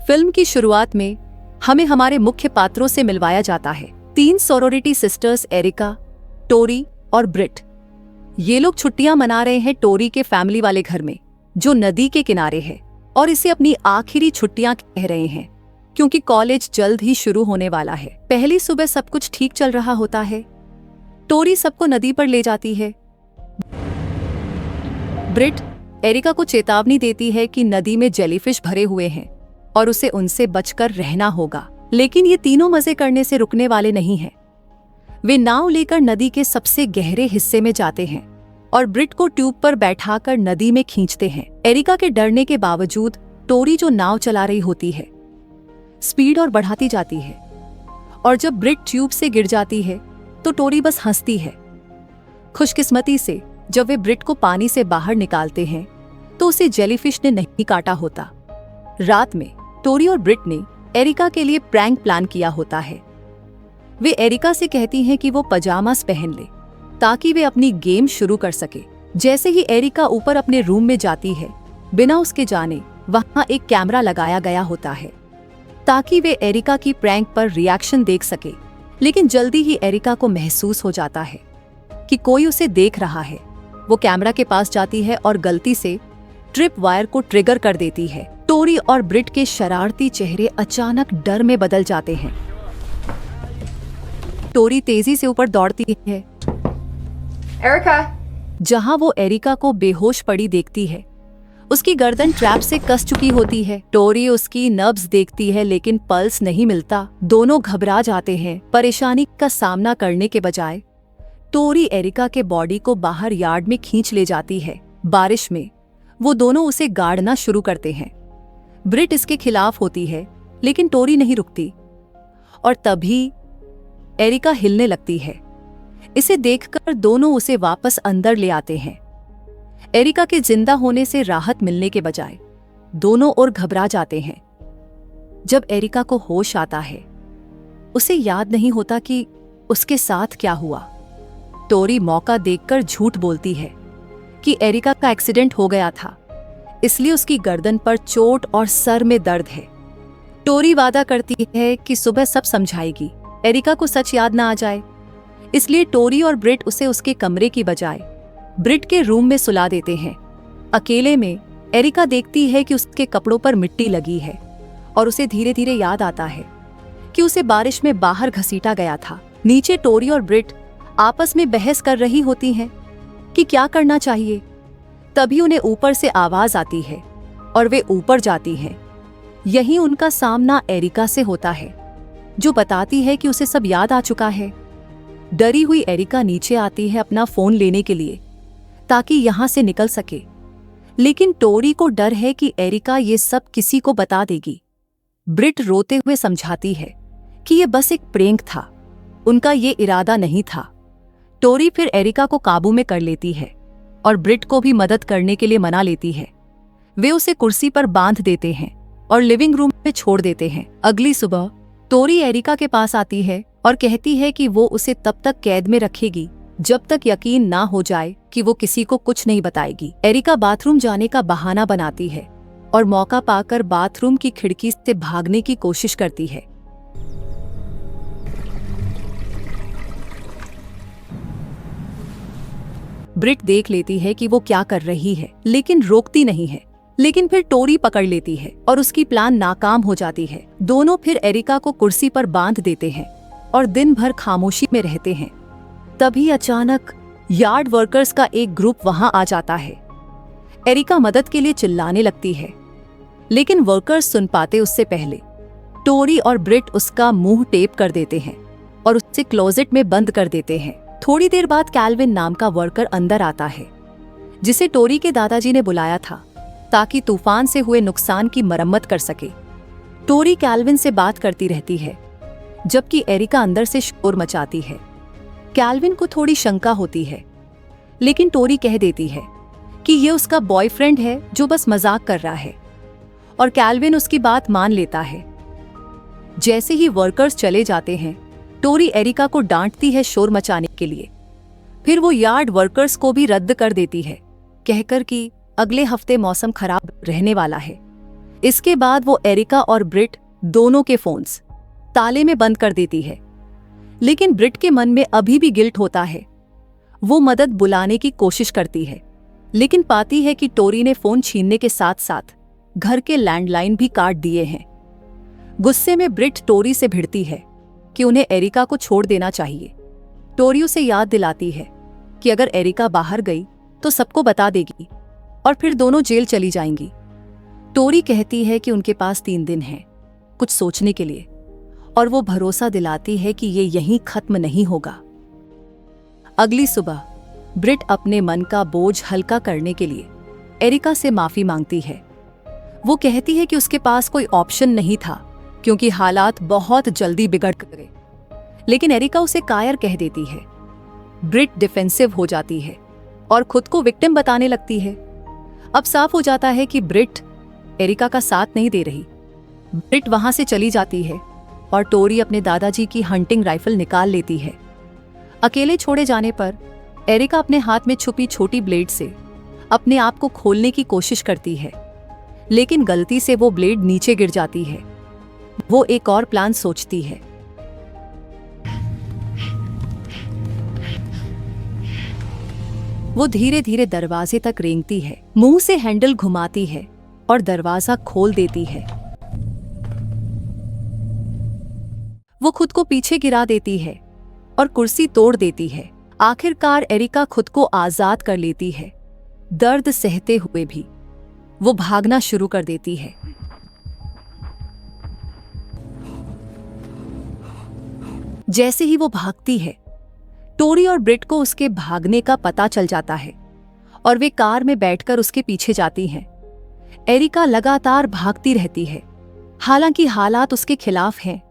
Film की शुरुआत में हमें हमारे मुख्य पात्रों से मिलवाया जाता है। 3 सोरोरिटी सिस्टर्स एरिका, टोरी और ब्रिट। ये लोग छुट्टियां मना रहे हैं टोरी के फैमिली वाले घर में, जो नदी के किनारे है, और इसे अपनी आखिरी छुट्टियां कह रहे हैं क्योंकि कॉलेज जल्द ही शुरू होने वाला है। पहली सुबह सब कुछ ठीक चल रहा होता है। टोरी सबको नदी पर ले जाती है। ब्रिट एरिका को चेतावनी देती है कि नदी में जेलीफिश भरे हुए हैं और उसे उनसे बचकर रहना होगा। लेकिन ये तीनों मजे करने से रुकने वाले नहीं हैं। वे नाव लेकर नदी के सबसे गहरे हिस्से में जाते हैं और ब्रिट को ट्यूब पर बैठाकर नदी में खींचते हैं। एरिका के डरने के बावजूद टोरी, जो नाव चला रही होती है, स्पीड और बढ़ाती जाती है, और जब ब्रिट ट्यूब से गिर जाती है तो टोरी बस हंसती है। खुशकिस्मती से जब वे ब्रिट को पानी से बाहर निकालते हैं तो उसे जेलीफिश ने नहीं काटा होता। रात में टोरी और ब्रिट ने एरिका के लिए प्रैंक प्लान किया होता है। वे एरिका से कहती हैं कि वो पजामास पहन ले ताकि वे अपनी गेम शुरू कर सके। जैसे ही एरिका ऊपर अपने रूम में जाती है, बिना उसके जाने वहां एक कैमरा लगाया गया होता है ताकि वे एरिका की प्रैंक पर रिएक्शन देख सके। लेकिन जल्दी ही एरिका को महसूस हो जाता है कि कोई उसे देख रहा है। वो कैमरा के पास जाती है और गलती से ट्रिप वायर को ट्रिगर कर देती है। टोरी और ब्रिट के शरारती चेहरे अचानक डर में बदल जाते हैं। टोरी तेजी से ऊपर दौड़ती है, एरिका, जहां वो एरिका को बेहोश पड़ी देखती है। उसकी गर्दन ट्रैप से कस चुकी होती है। टोरी उसकी नब्ज देखती है लेकिन पल्स नहीं मिलता। दोनों घबरा जाते हैं। परेशानी का सामना करने के बजाय टोरी एरिका के बॉडी को बाहर यार्ड में खींच ले जाती है। बारिश में वो दोनों उसे गाड़ना शुरू करते हैं। ब्रिट इसके खिलाफ होती है लेकिन टोरी नहीं रुकती, और तभी एरिका हिलने लगती है। इसे देखकर दोनों उसे वापस अंदर ले आते हैं। एरिका के जिंदा होने से राहत मिलने के बजाय दोनों और घबरा जाते हैं। जब एरिका को होश आता है, उसे याद नहीं होता कि उसके साथ क्या हुआ। टोरी मौका देखकर झूठ बोलती है कि एरिका का एक्सीडेंट हो गया था, इसलिए उसकी गर्दन पर चोट और सर में दर्द है। टोरी वादा करती है कि सुबह सब समझाएगी, एरिका को सच याद ना आ जाए। इसलिए टोरी और ब्रिट उसे उसके कमरे की बजाय ब्रिट के रूम में सुला देते हैं। अकेले में एरिका देखती है कि उसके कपड़ों पर मिट्टी लगी है और उसे धीरे धीरे याद आता है कि उसे बारिश में बाहर घसीटा गया था। नीचे टोरी और ब्रिट आपस में बहस कर रही होती हैं कि क्या करना चाहिए। तभी उन्हें ऊपर से आवाज आती है और वे ऊपर जाती हैं। यहीं उनका सामना एरिका से होता है, जो बताती है कि उसे सब याद आ चुका है। डरी हुई एरिका नीचे आती है अपना फोन लेने के लिए ताकि यहां से निकल सके, लेकिन टोरी को डर है कि एरिका ये सब किसी को बता देगी। ब्रिट रोते हुए समझाती है कि ये बस एक प्रैंक था, उनका ये इरादा नहीं था। टोरी फिर एरिका को काबू में कर लेती है और ब्रिट को भी मदद करने के लिए मना लेती है। वे उसे कुर्सी पर बांध देते हैं और लिविंग रूम में छोड़ देते हैं। अगली सुबह टोरी एरिका के पास आती है और कहती है कि वो उसे तब तक कैद में रखेगी जब तक यकीन ना हो जाए कि वो किसी को कुछ नहीं बताएगी। एरिका बाथरूम जाने का बहाना बनाती है और मौका पाकर बाथरूम की खिड़की से भागने की कोशिश करती है। ब्रिट देख लेती है कि वो क्या कर रही है, लेकिन रोकती नहीं है। लेकिन फिर टोरी पकड़ लेती है और उसकी प्लान नाकाम हो जाती है। दोनों फिर एरिका को कुर्सी पर बांध देते हैं और दिन भर खामोशी में रहते हैं। तभी अचानक यार्ड वर्कर्स का एक ग्रुप वहां आ जाता है। एरिका मदद के लिए चिल्लाने लगती है, लेकिन वर्कर्स सुन पाते उससे पहले टोरी और ब्रिट उसका मुंह टेप कर देते हैं और उसे क्लोजेट में बंद कर देते हैं। थोड़ी देर बाद कैल्विन नाम का वर्कर अंदर आता है, जिसे टोरी के दादाजी ने बुलाया था ताकि तूफान से हुए नुकसान की मरम्मत कर सके। टोरी कैल्विन से बात करती रहती है जबकि एरिका अंदर से शोर मचाती है। कैल्विन को थोड़ी शंका होती है, लेकिन टोरी कह देती है कि ये उसका बॉयफ्रेंड है जो बस मजाक कर रहा है, और कैल्विन उसकी बात मान लेता है। जैसे ही वर्कर्स चले जाते हैं, टोरी एरिका को डांटती है शोर मचाने के लिए। फिर वो यार्ड वर्कर्स को भी रद्द कर देती है, कहकर कि अगले हफ्ते मौसम खराब रहने वाला है। इसके बाद वो एरिका और ब्रिट दोनों के फोन्स ताले में बंद कर देती है। लेकिन ब्रिट के मन में अभी भी गिल्ट होता है। वो मदद बुलाने की कोशिश करती है, लेकिन पाती है कि टोरी ने फोन छीनने के साथ साथ घर के लैंडलाइन भी काट दिए हैं। गुस्से में ब्रिट टोरी से भिड़ती है कि उन्हें एरिका को छोड़ देना चाहिए। टोरी उसे याद दिलाती है कि अगर एरिका बाहर गई तो सबको बता देगी और फिर दोनों जेल चली जाएंगी। टोरी कहती है कि उनके पास 3 दिन हैं कुछ सोचने के लिए, और वो भरोसा दिलाती है कि ये यहीं खत्म नहीं होगा। अगली सुबह ब्रिट अपने मन का बोझ हल्का करने के लिए एरिका से माफी मांगती है। वो कहती है कि उसके पास कोई ऑप्शन नहीं था क्योंकि हालात बहुत जल्दी बिगड़ गए, लेकिन एरिका उसे कायर कह देती है। ब्रिट डिफेंसिव हो जाती है और खुद को विक्टिम बताने लगती है। अब साफ हो जाता है कि ब्रिट एरिका का साथ नहीं दे रही। ब्रिट वहां से चली जाती है और टोरी अपने दादाजी की हंटिंग राइफल निकाल लेती है। अकेले छोड़े जाने पर एरिका अपने हाथ में छुपी छोटी ब्लेड से अपने आप को खोलने की कोशिश करती है, लेकिन गलती से वो ब्लेड नीचे गिर जाती है। वो एक और प्लान सोचती है। वो धीरे धीरे दरवाजे तक रेंगती है, मुंह से हैंडल घुमाती है और दरवाजा खोल देती है। वो खुद को पीछे गिरा देती है और कुर्सी तोड़ देती है। आखिरकार एरिका खुद को आजाद कर लेती है। दर्द सहते हुए भी वो भागना शुरू कर देती है। जैसे ही वो भागती है, टोरी और ब्रिट को उसके भागने का पता चल जाता है और वे कार में बैठकर उसके पीछे जाती हैं। एरिका लगातार भागती रहती है, हालांकि हालात उसके खिलाफ हैं।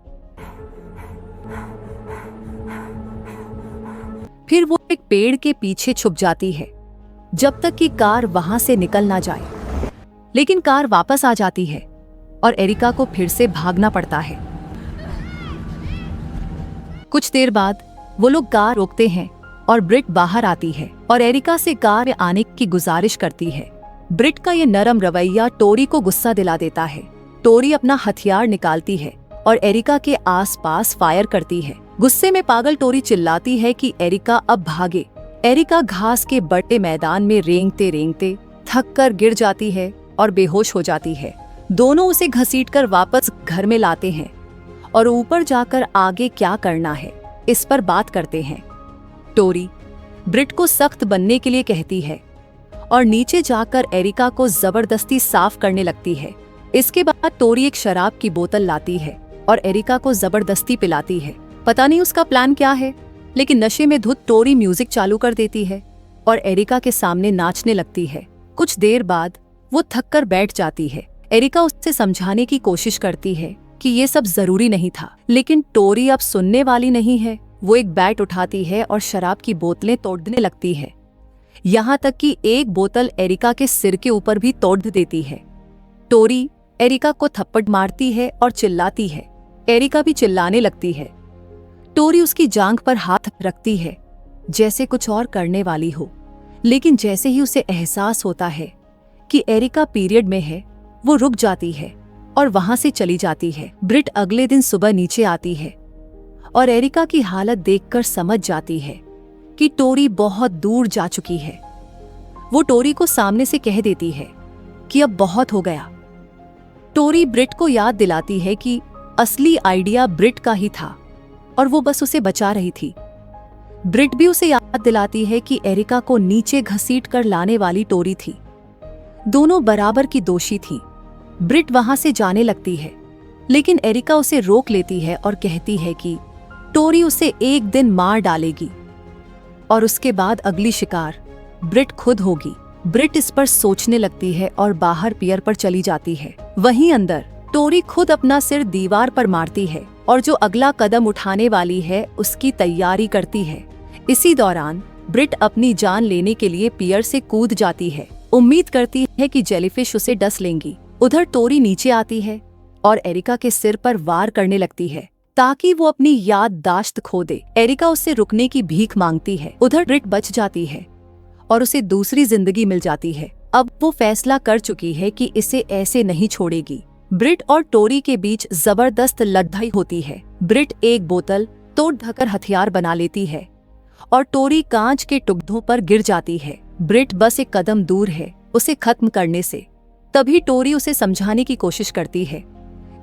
फिर वो एक पेड़ के पीछे छुप जाती है जब तक कि कार वहां से निकल ना जाए। लेकिन कार वापस आ जाती है और एरिका को फिर से भागना पड़ता है। कुछ देर बाद वो लोग कार रोकते हैं और ब्रिट बाहर आती है और एरिका से कार में आने की गुजारिश करती है। ब्रिट का ये नरम रवैया टोरी को गुस्सा दिला देता है। टोरी अपना हथियार निकालती है और एरिका के आसपास फायर करती है। गुस्से में पागल टोरी चिल्लाती है कि एरिका अब भागे। एरिका घास के बड़े मैदान में रेंगते रेंगते थक कर गिर जाती है और बेहोश हो जाती है। दोनों उसे घसीटकर वापस घर में लाते हैं और ऊपर जाकर आगे क्या करना है इस पर बात करते हैं। टोरी ब्रिट को सख्त बनने के लिए कहती है और नीचे जाकर एरिका को जबरदस्ती साफ करने लगती है। इसके बाद टोरी एक शराब की बोतल लाती है और एरिका को जबरदस्ती पिलाती है। पता नहीं उसका प्लान क्या है, लेकिन नशे में धुत टोरी म्यूजिक चालू कर देती है और एरिका के सामने नाचने लगती है। कुछ देर बाद वो थक कर बैठ जाती है। एरिका उससे समझाने की कोशिश करती है कि ये सब जरूरी नहीं था, लेकिन टोरी अब सुनने वाली नहीं है। वो एक बैट उठाती है और शराब की बोतलें तोड़ने लगती है, यहाँ तक कि एक बोतल एरिका के सिर के ऊपर भी तोड़ देती है। टोरी एरिका को थप्पड़ मारती है और चिल्लाती है। एरिका भी चिल्लाने लगती है। टोरी उसकी जांघ पर हाथ रखती है जैसे कुछ और करने वाली हो, लेकिन जैसे ही उसे एहसास होता है कि एरिका पीरियड में है, वो रुक जाती है और वहां से चली जाती है। ब्रिट अगले दिन सुबह नीचे आती है और एरिका की हालत देखकर समझ जाती है कि टोरी बहुत दूर जा चुकी है। वो टोरी को सामने से कह देती है कि अब बहुत हो गया। टोरी ब्रिट को याद दिलाती है कि असली आइडिया ब्रिट का ही था और वो बस उसे बचा रही थी। ब्रिट भी उसे याद दिलाती है कि एरिका को नीचे घसीट कर लाने वाली टोरी थी। दोनों बराबर की दोषी थी। ब्रिट वहां से जाने लगती है, लेकिन एरिका उसे रोक लेती है और कहती है कि टोरी उसे एक दिन मार डालेगी और उसके बाद अगली शिकार ब्रिट खुद होगी। ब्रिट इस पर सोचने लगती है और बाहर पियर पर चली जाती है। वहीं अंदर टोरी खुद अपना सिर दीवार पर मारती है और जो अगला कदम उठाने वाली है उसकी तैयारी करती है। इसी दौरान ब्रिट अपनी जान लेने के लिए पियर से कूद जाती है। उम्मीद करती है कि जेलीफिश उसे डस लेंगी। उधर टोरी नीचे आती है और एरिका के सिर पर वार करने लगती है ताकि वो अपनी याददाश्त खो दे। एरिका उससे रुकने की भीख मांगती है। उधर ब्रिट बच जाती है और उसे दूसरी जिंदगी मिल जाती है। अब वो फैसला कर चुकी है कि इसे ऐसे नहीं छोड़ेगी। ब्रिट और टोरी के बीच जबरदस्त लड़ाई होती है। ब्रिट एक बोतल तोड़ ढकर हथियार बना लेती है और टोरी कांच के टुकड़ों पर गिर जाती है। ब्रिट बस एक कदम दूर है उसे खत्म करने से। तभी टोरी उसे समझाने की कोशिश करती है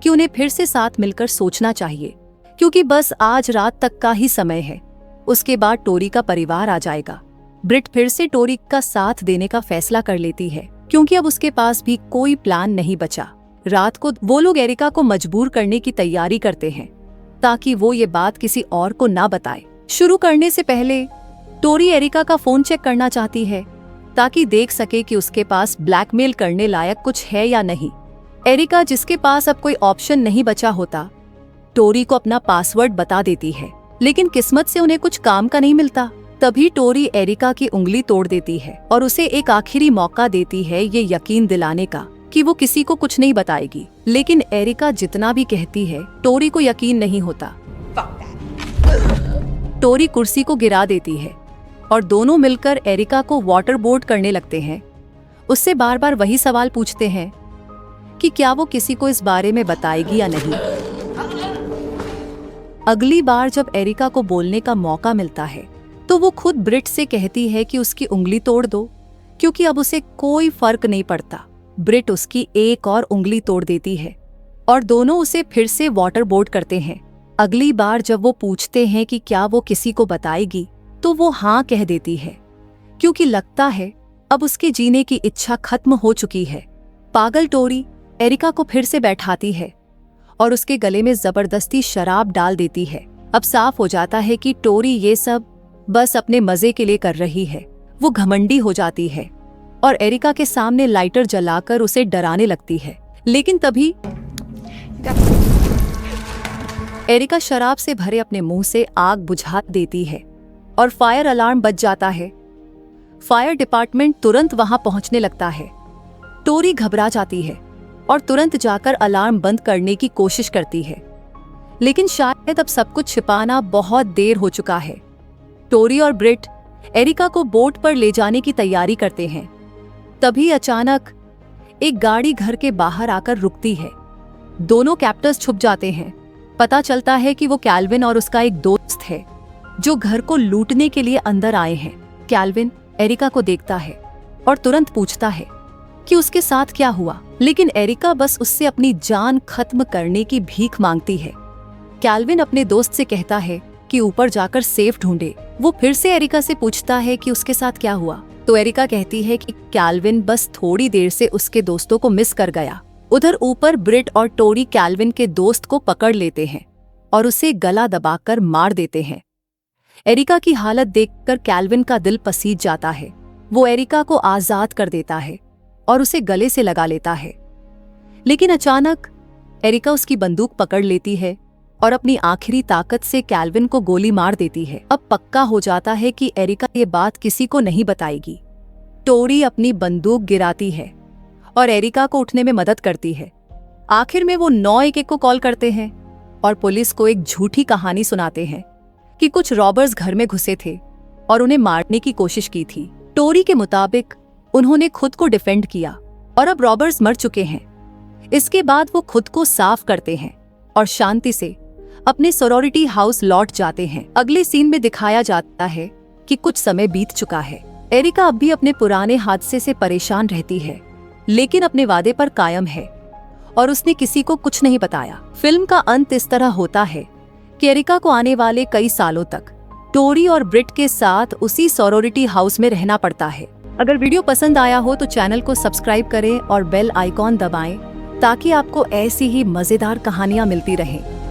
कि उन्हें फिर से साथ मिलकर सोचना चाहिए, क्योंकि बस आज रात तक का ही समय है, उसके बाद टोरी का परिवार आ जाएगा। ब्रिट फिर से टोरी का साथ देने का फैसला कर लेती है, क्योंकि अब उसके पास भी कोई प्लान नहीं बचा। रात को वो लोग एरिका को मजबूर करने की तैयारी करते हैं ताकि वो ये बात किसी और को ना बताए। शुरू करने से पहले टोरी एरिका का फोन चेक करना चाहती है ताकि देख सके कि उसके पास ब्लैकमेल करने लायक कुछ है या नहीं। एरिका, जिसके पास अब कोई ऑप्शन नहीं बचा होता, टोरी को अपना पासवर्ड बता देती है, लेकिन किस्मत से उन्हें कुछ काम का नहीं मिलता। तभी टोरी एरिका की उंगली तोड़ देती है और उसे एक आखिरी मौका देती है ये यकीन दिलाने का कि वो किसी को कुछ नहीं बताएगी। लेकिन एरिका जितना भी कहती है, टोरी को यकीन नहीं होता। टोरी कुर्सी को गिरा देती है और दोनों मिलकर एरिका को वाटर बोर्ड करने लगते हैं। उससे बार बार वही सवाल पूछते हैं कि क्या वो किसी को इस बारे में बताएगी या नहीं। अगली बार जब एरिका को बोलने का मौका मिलता है तो वो खुद ब्रिट से कहती है कि उसकी उंगली तोड़ दो, क्योंकि अब उसे कोई फर्क नहीं पड़ता। ब्रिट उसकी एक और उंगली तोड़ देती है और दोनों उसे फिर से वाटर बोर्ड करते हैं। अगली बार जब वो पूछते हैं कि क्या वो किसी को बताएगी तो वो हाँ कह देती है, क्योंकि लगता है अब उसके जीने की इच्छा खत्म हो चुकी है। पागल टोरी एरिका को फिर से बैठाती है और उसके गले में जबरदस्ती शराब डाल देती है। अब साफ हो जाता है कि टोरी ये सब बस अपने मजे के लिए कर रही है। वो घमंडी हो जाती है और एरिका के सामने लाइटर जलाकर उसे डराने लगती है। लेकिन तभी एरिका शराब से भरे अपने मुंह से आग बुझा देती है और फायर अलार्म बज जाता है। फायर डिपार्टमेंट तुरंत वहां पहुंचने लगता है। टोरी घबरा जाती है और तुरंत जाकर अलार्म बंद करने की कोशिश करती है, लेकिन शायद अब सब कुछ छिपाना बहुत देर हो चुका है। टोरी और ब्रिट एरिका को बोट पर ले जाने की तैयारी करते हैं। तभी अचानक एक गाड़ी घर के बाहर आकर रुकती है। दोनों कैप्टर्स छुप जाते हैं। पता चलता है कि वो कैल्विन और उसका एक दोस्त है जो घर को लूटने के लिए अंदर आए हैं। कैल्विन एरिका को देखता है और तुरंत पूछता है कि उसके साथ क्या हुआ, लेकिन एरिका बस उससे अपनी जान खत्म करने की भीख मांगती है। कैल्विन अपने दोस्त से कहता है कि ऊपर जाकर सेफ ढूंढे। वो फिर से एरिका से पूछता है कि उसके साथ क्या हुआ, तो एरिका कहती है कि कैल्विन बस थोड़ी देर से उसके दोस्तों को मिस कर गया। उधर ऊपर ब्रिट और टोरी कैल्विन के दोस्त को पकड़ लेते हैं और उसे गला दबाकर मार देते हैं। एरिका की हालत देखकर कैल्विन का दिल पसीज जाता है। वो एरिका को आजाद कर देता है और उसे गले से लगा लेता है, लेकिन अचानक एरिका उसकी बंदूक पकड़ लेती है और अपनी आखिरी ताकत से कैल्विन को गोली मार देती है। अब पक्का हो जाता है कि एरिका ये बात किसी को नहीं बताएगी। टोरी अपनी बंदूक गिराती है और एरिका को उठने में मदद करती है। आखिर में वो 911 को कॉल करते हैं और पुलिस को एक झूठी कहानी सुनाते हैं कि कुछ रॉबर्स घर में घुसे थे और उन्हें मारने की कोशिश की थी। टोरी के मुताबिक उन्होंने खुद को डिफेंड किया और अब रॉबर्स मर चुके हैं। इसके बाद वो खुद को साफ करते हैं और शांति से अपने सोरोरिटी हाउस लौट जाते हैं। अगले सीन में दिखाया जाता है कि कुछ समय बीत चुका है। एरिका अब भी अपने पुराने हादसे से परेशान रहती है, लेकिन अपने वादे पर कायम है और उसने किसी को कुछ नहीं बताया। फिल्म का अंत इस तरह होता है कि एरिका को आने वाले कई सालों तक टोरी और ब्रिट के साथ उसी सोरोरिटी हाउस में रहना पड़ता है। अगर वीडियो पसंद आया हो तो चैनल को सब्सक्राइब करें और बेल आइकॉन दबाएं ताकि आपको ऐसी ही मजेदार कहानियां मिलती रहें।